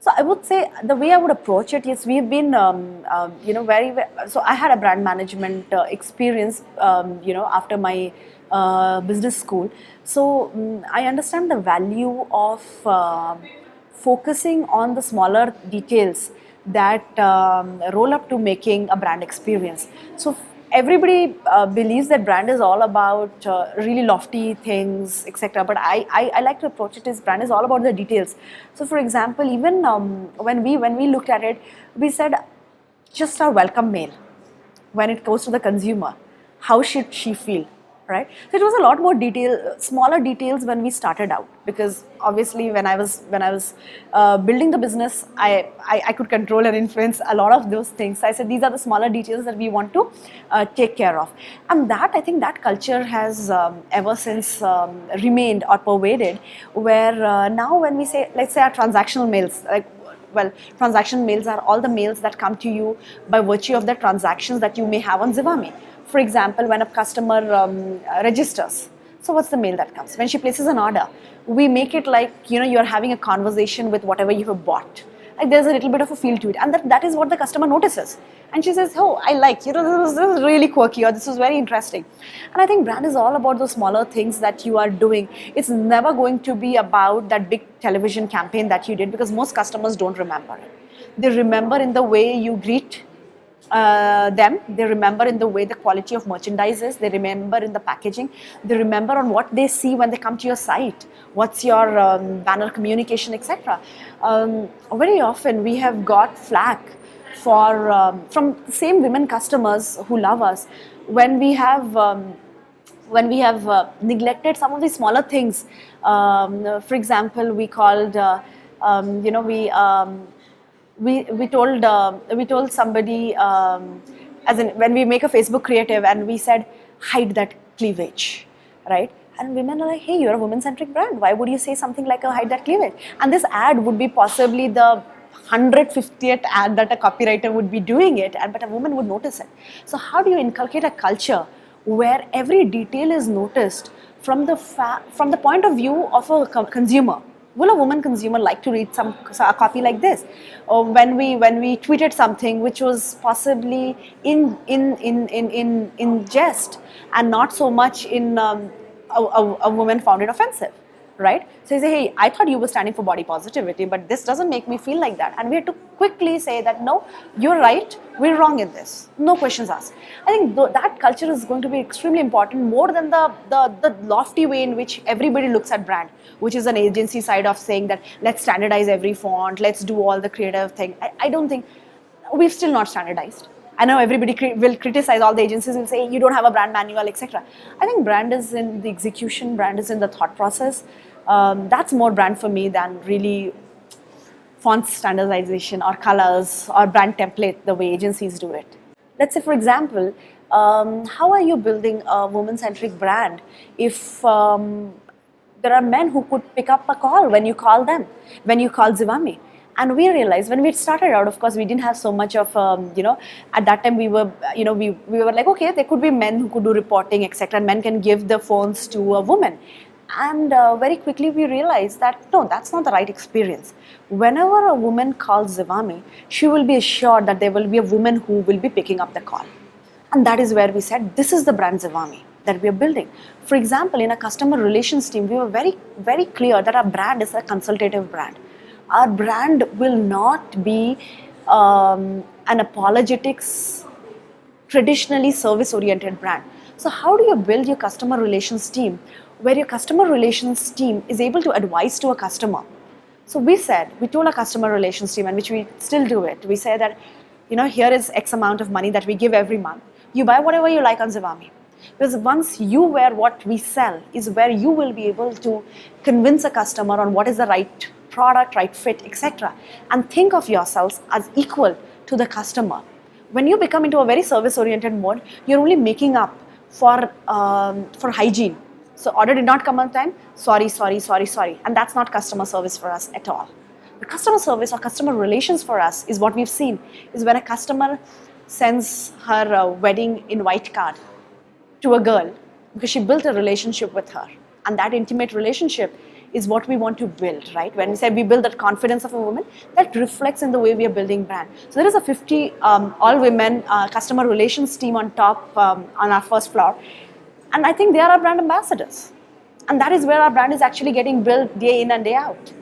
So I would say the way I would approach it is we've been, so I had a brand management experience, after my business school. So I understand the value of focusing on the smaller details that roll up to making a brand experience. So everybody believes that brand is all about really lofty things, etc. But I like to approach it as brand is all about the details. So for example, even when we looked at it, we said just our welcome mail when it goes to the consumer, how should she feel, right? So it was a lot more smaller details when we started out, because obviously when I was building the business, I could control and influence a lot of those things. So I said these are the smaller details that we want to take care of, and that I think that culture has ever since remained or pervaded. Where now when we say, let's say our transactional mails, transaction mails are all the mails that come to you by virtue of the transactions that you may have on Zivame. For example, when a customer registers, so what's the mail that comes? When she places an order, we make it like, you're having a conversation with whatever you have bought. Like there's a little bit of a feel to it, and that is what the customer notices. And she says, oh, I like, this is really quirky, or this is very interesting. And I think brand is all about those smaller things that you are doing. It's never going to be about that big television campaign that you did, because most customers don't remember it. They remember in the way you greet them, they remember in the way the quality of merchandise is, they remember in the packaging, they remember on what they see when they come to your site, what's your banner communication, etc. Very often we have got flack from the same women customers who love us when we have neglected some of these smaller things. For example, we called we told somebody, as in when we make a Facebook creative, and we said hide that cleavage, right? And women are like, hey, you're a woman-centric brand, why would you say something like a hide that cleavage? And this ad would be possibly the 150th ad that a copywriter would be doing it, but a woman would notice it. So how do you inculcate a culture where every detail is noticed from the point of view of a consumer? Will a woman consumer like to read a copy like this? Or when we tweeted something which was possibly in jest and not so much in a woman found it offensive, right? So you say, hey, I thought you were standing for body positivity, but this doesn't make me feel like that. And we had to quickly say that, no, you're right, we're wrong in this. No questions asked. I think that culture is going to be extremely important, more than the lofty way in which everybody looks at brand, which is an agency side of saying that let's standardize every font, let's do all the creative thing. I don't think, we've still not standardized. I know everybody will criticize, all the agencies will say you don't have a brand manual, etc. I think brand is in the execution, brand is in the thought process. That's more brand for me than really font standardization or colors or brand template the way agencies do it. Let's say, for example, how are you building a woman-centric brand if there are men who could pick up a call when you call them, when you call Zivame? And we realized when we started out, of course, we didn't have so much of, at that time we were, we were like, okay, there could be men who could do reporting, etc. And men can give the phones to a woman. And very quickly we realized that, no, that's not the right experience. Whenever a woman calls Zivame, she will be assured that there will be a woman who will be picking up the call. And that is where we said, this is the brand Zivame that we are building. For example, in a customer relations team, we were very, very clear that our brand is a consultative brand. Our brand will not be an apologetics, traditionally service-oriented brand. So how do you build your customer relations team where your customer relations team is able to advise to a customer? So we told our customer relations team, and which we still do it, we say that, here is X amount of money that we give every month. You buy whatever you like on Zivame. Because once you wear what we sell is where you will be able to convince a customer on what is the right product, right fit, etc. And think of yourselves as equal to the customer. When you become into a very service-oriented mode, you're only making up for hygiene. So order did not come on time, sorry. And that's not customer service for us at all. The customer service or customer relations for us is what we've seen, is when a customer sends her wedding invite card to a girl because she built a relationship with her. And that intimate relationship is what we want to build, right? When we say we build that confidence of a woman, that reflects in the way we are building brand. So there is a 50 all women customer relations team on top on our first floor, and I think they are our brand ambassadors. And that is where our brand is actually getting built day in and day out.